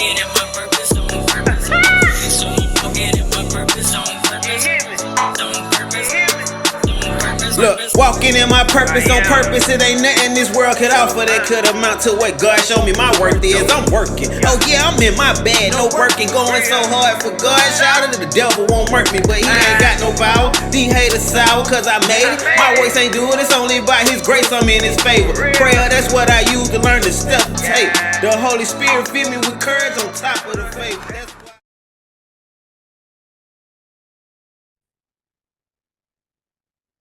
walking in my purpose on purpose. So I'm walking in my purpose on purpose. On purpose. Look, walking in my purpose on purpose. It ain't nothing this world could offer that could amount to what God showed me my worth is. I'm working. Oh yeah, I'm in my bag, no working. Going so hard for God. Shout out to the devil won't murk me, but he ain't got no power. These haters sour cause I made it. My voice ain't do it, it's only by his grace I'm in his favor. Prayer, that's what I use to learn to step tape. The Holy Spirit fill me with courage on top of the faith. That's why.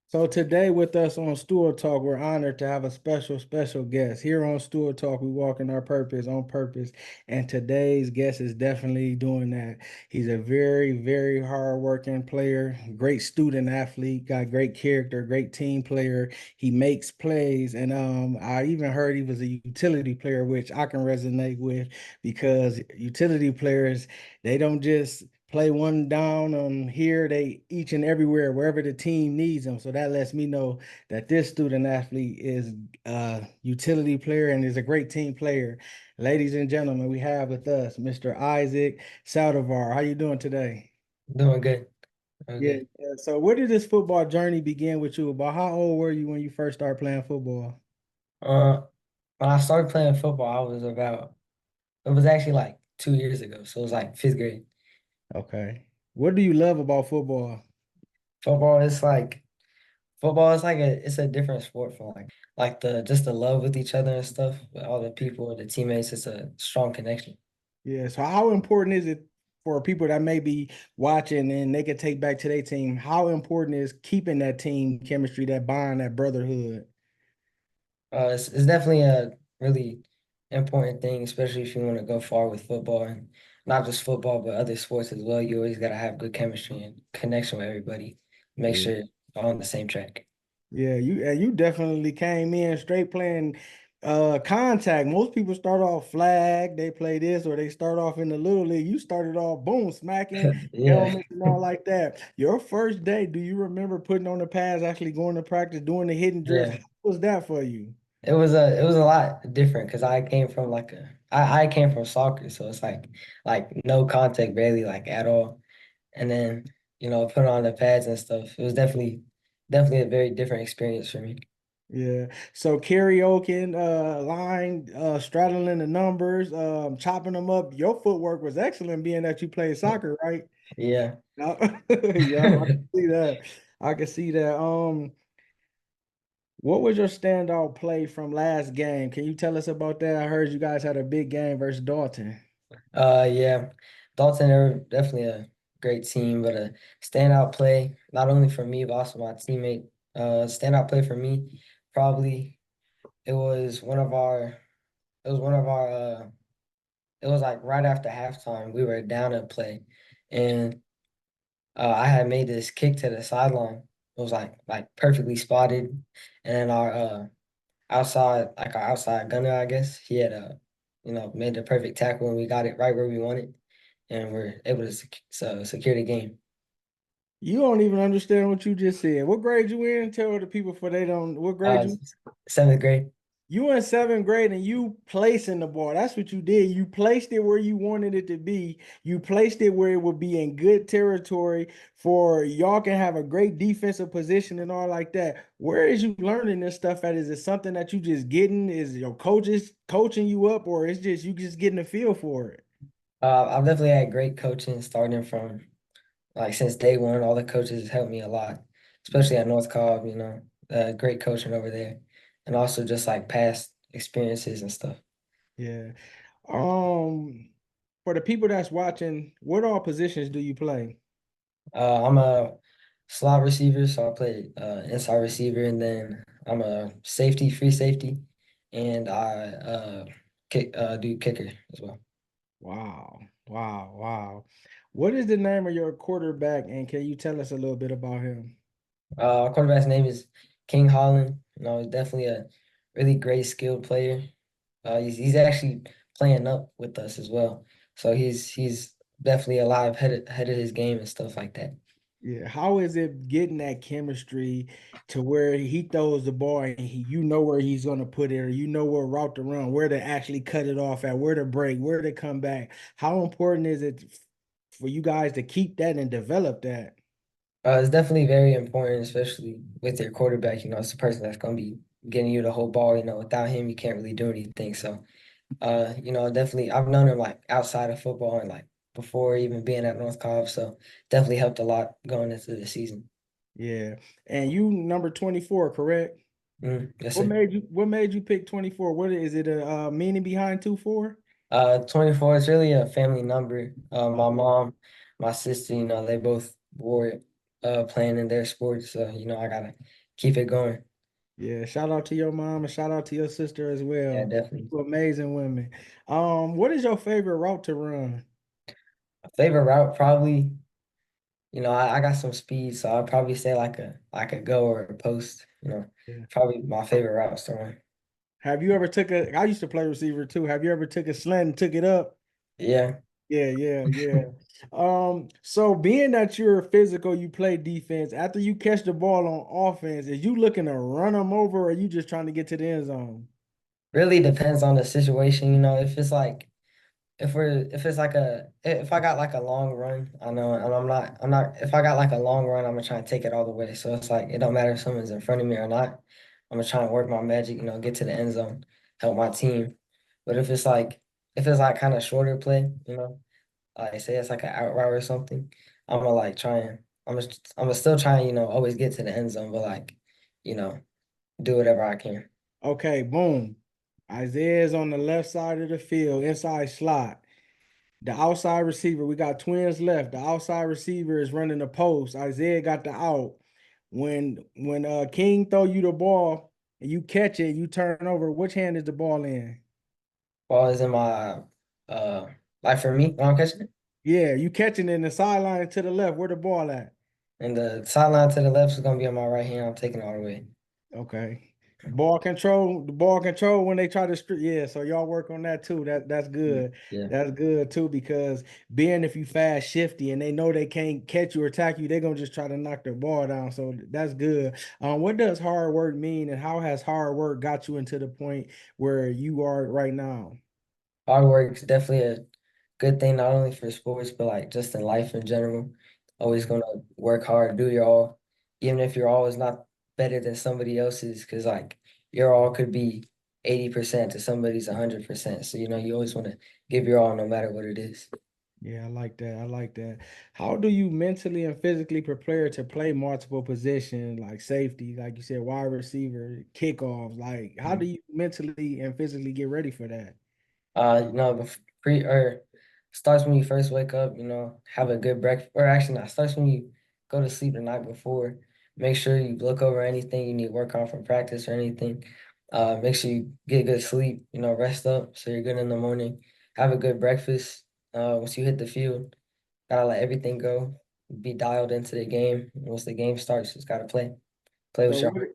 So today with us on Stewart Talk, we're honored to have a special guest. Here on Stewart Talk, we walk in our purpose on purpose. And today's guest is definitely doing that. He's a very hardworking player, great student athlete, got great character, great team player. He makes plays. And I even heard he was a utility player, which I can resonate with because utility players, they don't just play one down on here, they each and everywhere, wherever the team needs them. So that lets me know that this student athlete is a utility player and is a great team player. Ladies and gentlemen, we have with us Mr. Isaac Saldivar. How you doing today? Doing good. Doing Yeah. good. So where did this football journey begin with you? About how old were you when you first started playing football? Uh, when I started playing football, it was actually like 2 years ago. So it was like fifth grade. Okay. What do you love about football? Football is like it's a different sport from like just the love with each other and stuff, with all the people, the teammates. It's a strong connection. Yeah. So how important is it for people that may be watching and they can take back to their team? How important is keeping that team chemistry, that bond, that brotherhood? It's definitely a really important thing, especially if you want to go far with football and not just football, but other sports as well. You always gotta have good chemistry and connection with everybody. Make Yeah. sure you're on the same track. Yeah, you definitely came in straight playing contact. Most people start off flag, they play this, or they start off in the little league. You started off boom, smacking Yeah. helmets and all like that. Your first day, do you remember putting on the pads, actually going to practice, doing the hidden drills? Yeah. How was that for you? It was a lot different because I came from soccer, so it's like no contact barely like at all. And then, put on the pads and stuff. It was definitely a very different experience for me. Yeah. So karaoke, line, straddling the numbers, chopping them up. Your footwork was excellent, being that you played soccer, right? Yeah. Yeah, yeah, I can see that. I can see that. What was your standout play from last game? Can you tell us about that? I heard you guys had a big game versus Dalton. Yeah. Dalton are definitely a great team, but a standout play, not only for me, but also my teammate. Standout play for me, probably it was one of our it was one of our it was like right after halftime. We were down a play, and I had made this kick to the sideline. It was like perfectly spotted, and then our outside gunner, I guess, he had made the perfect tackle, and we got it right where we wanted, and we're able to secure the game. You don't even understand what you just said. What grade you in? Tell the people for they don't. What grade you? Seventh grade. You in seventh grade and you placing the ball. That's what you did. You placed it where you wanted it to be. You placed it where it would be in good territory for y'all can have a great defensive position and all like that. Where is you learning this stuff at? Is it something that you just getting? Is your coaches coaching you up, or it's just you just getting a feel for it? I've definitely had great coaching starting from like since day one. All the coaches helped me a lot, especially at North Cobb. Great coaching over there, and also just like past experiences and stuff. Yeah. Um, for the people that's watching, what all positions do you play? I'm a slot receiver, so I play inside receiver, and then I'm a safety, free safety, and I do kicker as well. Wow. Wow. What is the name of your quarterback, and can you tell us a little bit about him? Our quarterback's name is King Holland. He's definitely a really great skilled player. He's actually playing up with us as well, so he's definitely alive, ahead of his game and stuff like that. Yeah, how is it getting that chemistry to where he throws the ball and you know where he's going to put it, or you know what route to run, where to actually cut it off at, where to break, where to come back? How important is it for you guys to keep that and develop that? It's definitely very important, especially with your quarterback. It's the person that's going to be getting you the whole ball. Without him, you can't really do anything. So, definitely, I've known him like outside of football and like before even being at North Cobb. So, definitely helped a lot going into the season. Yeah, and you number 24, correct? Yes, What sir. made you pick 24? What is it a meaning behind 24? 24 is really a family number. My Okay. mom, my sister, they both wore it, playing in their sports. So, I gotta keep it going. Yeah, shout out to your mom and shout out to your sister as Yeah, well. definitely. Two amazing women. What is your favorite route to run? Favorite route, probably, I got some speed, so I'd probably say like a go or a post, Yeah. probably my favorite routes to run. Have you ever I used to play receiver too. Have you ever took a slant and took it up? Yeah. Yeah, yeah, yeah. So being that you're physical, you play defense. After you catch the ball on offense, is you looking to run them over, or are you just trying to get to the end zone? Really depends on the situation, if it's like if it's like if I got like a long run, I know, and I'm not if I got like a long run, I'm gonna try and take it all the way. So it's like it don't matter if someone's in front of me or not. I'm gonna try and work my magic, get to the end zone, help my team. But if it's like kind of shorter play, like say it's like an out route or something, I'm gonna like try and I'm gonna still try and always get to the end zone, but like, you know, do whatever I can. Okay, boom. Isaiah's on the left side of the field, inside slot. The outside receiver, we got twins left. The outside receiver is running the post. Isaiah got the out. When King throw you the ball and you catch it, you turn over. Which hand is the ball in? Ball is in my uh like for me when I'm catching it. Yeah, you catching it in the sideline to the left. Where the ball at? And the sideline to the left is gonna be on my right hand. I'm taking it all the way. Okay. The ball control when they try to yeah, so y'all work on that too. That's good. Yeah. That's good too, because being if you fast shifty and they know they can't catch you or attack you, they're gonna just try to knock the ball down. So that's good. What does hard work mean, and how has hard work got you into the point where you are right now? Hard work is definitely a good thing, not only for sports, but like just in life in general. Always gonna work hard, do your all, even if your all is not better than somebody else's, because like your all could be 80% to somebody's 100%. So you always want to give your all no matter what it is. Yeah, I like that. I like that. How do you mentally and physically prepare to play multiple positions like safety, like you said, wide receiver, kickoffs? Like, how do you mentally and physically get ready for that? Pre or starts when you first wake up, have a good breakfast, or actually not, starts when you go to sleep the night before. Make sure you look over anything you need to work on from practice or anything. Make sure you get good sleep, rest up so you're good in the morning. Have a good breakfast. Once you hit the field, gotta let everything go. Be dialed into the game. Once the game starts, just gotta play. Play So with your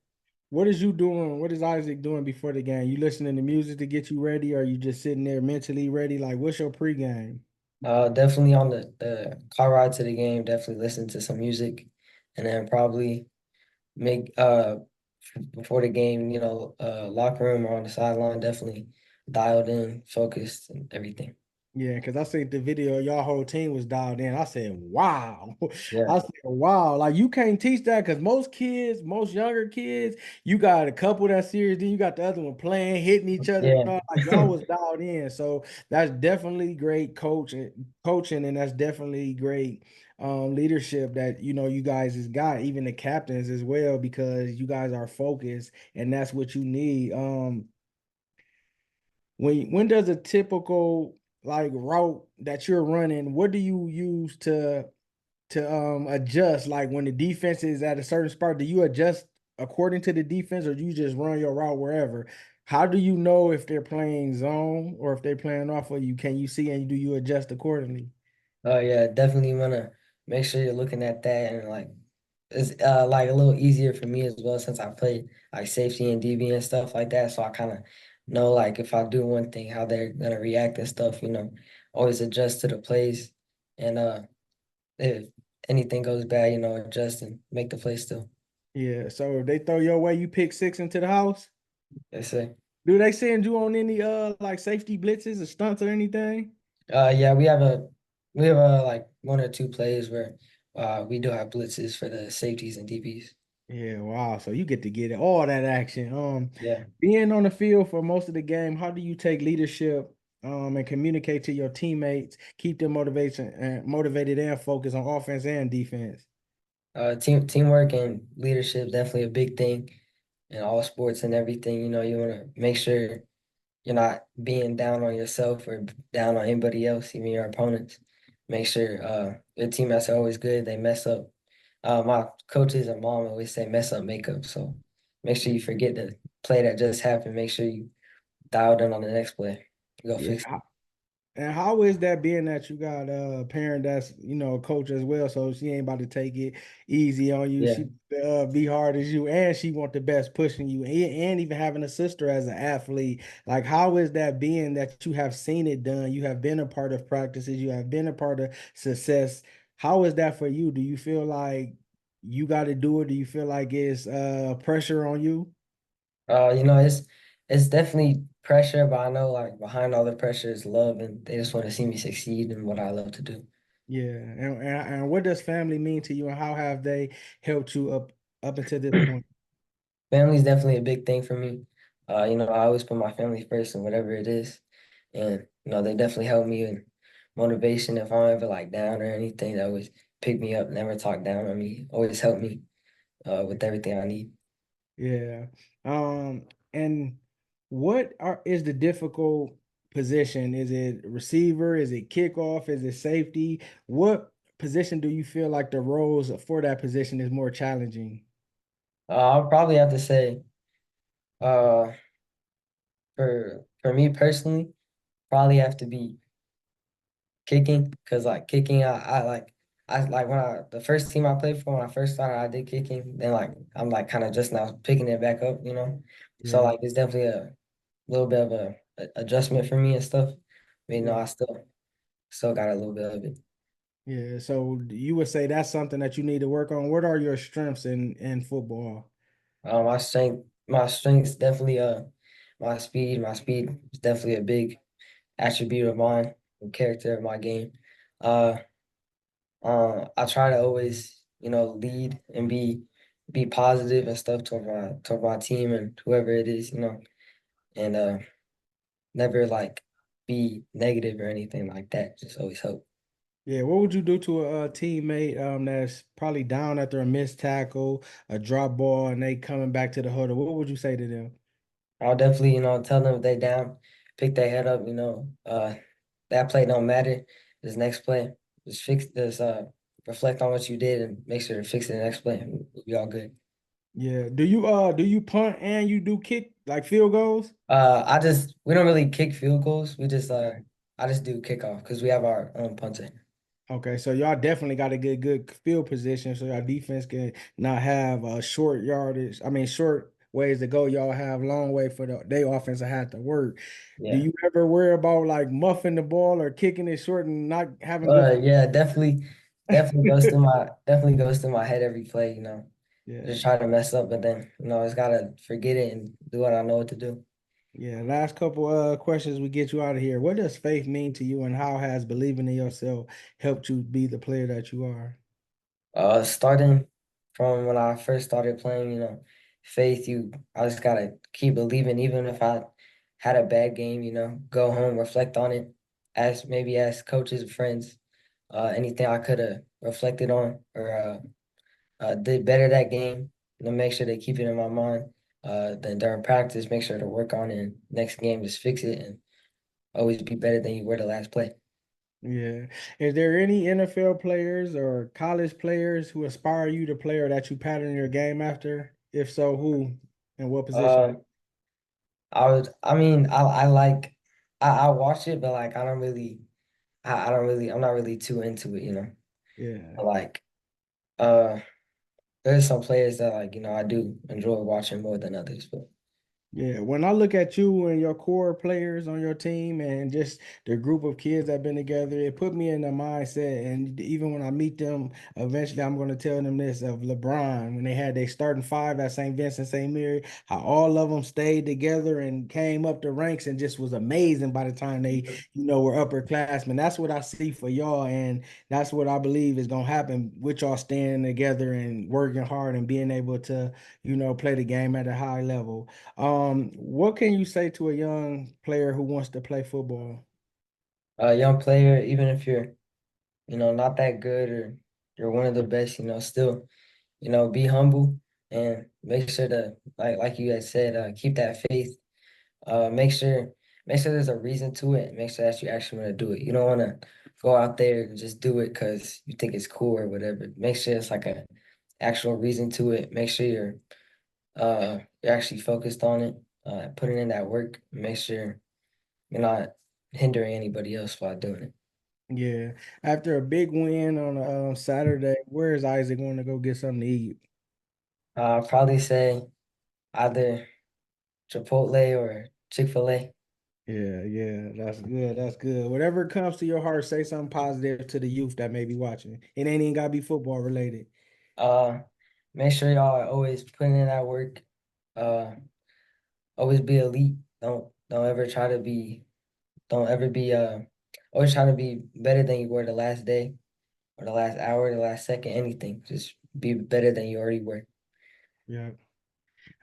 what is you doing? What is Isaac doing before the game? You listening to music to get you ready, or you just sitting there mentally ready? Like, what's your pregame? Definitely on the car ride to the game, definitely listen to some music, and then probably make before the game, locker room or on the sideline, definitely dialed in, focused, and everything. Yeah, because I seen the video, y'all whole team was dialed in. I said, wow. Yeah, I said, wow. Like you can't teach that because most kids, most younger kids, you got a couple that serious, then you got the other one playing, hitting each other. yeah. Like y'all was dialed in. So that's definitely great coaching, and that's definitely great leadership that you guys has got, even the captains as well, because you guys are focused and that's what you need. When does a typical like route that you're running, what do you use to adjust? Like when the defense is at a certain spot, do you adjust according to the defense, or do you just run your route wherever? How do you know if they're playing zone or if they're playing off of you? Can you see and do you adjust accordingly? Oh yeah, definitely wanna make sure you're looking at that, and like it's like a little easier for me as well since I play like safety and DB and stuff like that. So I kind of know like if I do one thing, how they're gonna react and stuff. Always adjust to the plays, and if anything goes bad, adjust and make the play still. Yeah. So if they throw your way, you pick six into the house. That's it. Do they send you on any like safety blitzes or stunts or anything? Yeah, we have like one or two plays where we do have blitzes for the safeties and DBs. Yeah, wow. So you get to get all that action. Yeah. Being on the field for most of the game, how do you take leadership and communicate to your teammates, keep them motivated and focused on offense and defense? Teamwork and leadership definitely a big thing in all sports and everything. You want to make sure you're not being down on yourself or down on anybody else, even your opponents. Make sure your teammates are always good. They mess up. My coaches and mom always say mess up makeup. So make sure you forget the play that just happened. Make sure you dialed in on the next play. Go Yeah. fix it. And how is that being that you got a parent that's, a coach as well, so she ain't about to take it easy on you. Yeah. She be hard as you, and she want the best pushing you, and even having a sister as an athlete. Like, how is that being that you have seen it done? You have been a part of practices, you have been a part of success. How is that for you? Do you feel like you got to do it? Do you feel like it's pressure on you? It's definitely pressure, but I know like behind all the pressure is love, and they just want to see me succeed in what I love to do. Yeah, and what does family mean to you, and how have they helped you up until this point? Family is definitely a big thing for me. I always put my family first in whatever it is, and they definitely help me in motivation if I'm ever like down or anything. They always pick me up, never talk down on me, always help me with everything I need. Yeah. And what is the difficult position? Is it receiver? Is it kickoff? Is it safety? What position do you feel like the roles for that position is more challenging? I'll probably have to say, uh, for me personally, probably have to be kicking, because like kicking, I like when I the first team I played for when I first started, I did kicking. Then like I'm like kind of just now picking it back up. So Yeah. like it's definitely a little bit of a adjustment for me and stuff. But Yeah. I still got a little bit of it. Yeah. So you would say that's something that you need to work on. What are your strengths in football? My strength's definitely my speed. My speed is definitely a big attribute of mine, and character of my game. Uh, I try to always, lead and be positive and stuff toward my team and whoever it is, and never like be negative or anything like that. Just always hope. Yeah, what would you do to a teammate that's probably down after a missed tackle, a drop ball, and they coming back to the huddle? What would you say to them? I'll definitely, tell them if they down, pick their head up, that play don't matter. This next play, just fix this, reflect on what you did and make sure to fix it the next play. We'll be all good. Yeah. Do you punt and you do kick like field goals? We don't really kick field goals. I just do kickoff because we have our own punter. Okay, so y'all definitely got to get good field position so y'all defense can not have a short yardage. I mean, short ways to go. Y'all have long way for they offense to have to work. Do Yeah. you ever worry about like muffing the ball or kicking it short and not having good? Yeah, definitely goes through my head every play. Yeah. Just try to mess up, but then, I just gotta forget it and do what I know what to do. Yeah, last couple questions we get you out of here. What does faith mean to you and how has believing in yourself helped you be the player that you are? Starting from when I first started playing, faith, I just gotta keep believing, even if I had a bad game, go home, reflect on it, ask coaches and friends, anything I could have reflected on or did better that game, make sure to keep it in my mind. Then during practice, make sure to work on it. And next game, just fix it and always be better than you were the last play. Yeah. Is there any NFL players or college players who inspire you to play or that you pattern your game after? If so, who and what position? Uh, I mean, I watch it, but like, I'm not really too into it. Yeah. But, like, uh, there's some players that like, I do enjoy watching more than others, but Yeah, when I look at you and your core players on your team and just the group of kids that have been together, it put me in the mindset. And even when I meet them, eventually I'm going to tell them this of LeBron when they had their starting five at St. Vincent St. Mary, how all of them stayed together and came up the ranks and just was amazing by the time they, were upperclassmen. That's what I see for y'all. And that's what I believe is going to happen with y'all staying together and working hard and being able to, play the game at a high level. What can you say to a young player who wants to play football? A young player, even if you're, not that good or you're one of the best, still, be humble and make sure to, like you guys said, keep that faith. Make sure there's a reason to it. Make sure that you actually want to do it. You don't want to go out there and just do it because you think it's cool or whatever. Make sure it's like a actual reason to it. Make sure you're actually focused on it, putting in that work. Make sure you're not hindering anybody else while doing it. Yeah. After a big win on Saturday, where is Isaac going to go get something to eat? I'll probably say either Chipotle or Chick-fil-A. Yeah, yeah, that's good. That's good. Whatever comes to your heart, say something positive to the youth that may be watching. It ain't even gotta be football related. Uh, Make sure y'all are always putting in that work. Uh, Always be elite. Don't ever try to be. Don't ever be. Always try to be better than you were the last day or the last hour, the last second, anything. Just be better than you already were. Yeah.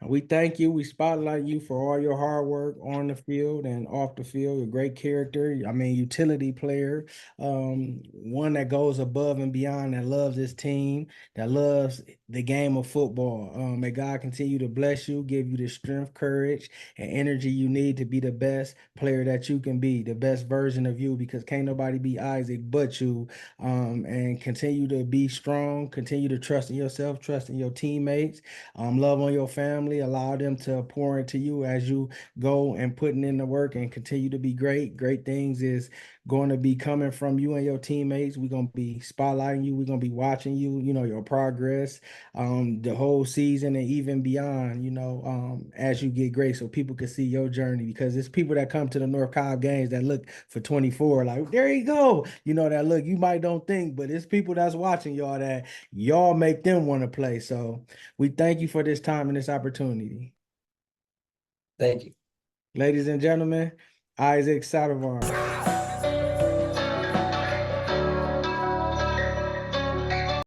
And we thank you. We spotlight you for all your hard work on the field and off the field. You're a great character. I mean, utility player, one that goes above and beyond, that loves his team, that loves the game of football. May God continue to bless you, give you the strength, courage, and energy you need to be the best player that you can be, the best version of you, because can't nobody be Isaac but you. And continue to be strong, continue to trust in yourself, trust in your teammates, love on your family, allow them to pour into you as you go and putting in the work and continue to be great. Great things is going to be coming from you and your teammates. We're going to be spotlighting you. We're going to be watching you, your progress, the whole season and even beyond, as you get great so people can see your journey because it's people that come to the North Cobb games that look for 24, like, there you go. That look, you might don't think, but it's people that's watching y'all that y'all make them want to play. So we thank you for this time and this opportunity. Thank you. Ladies and gentlemen, Isaac Saldivar.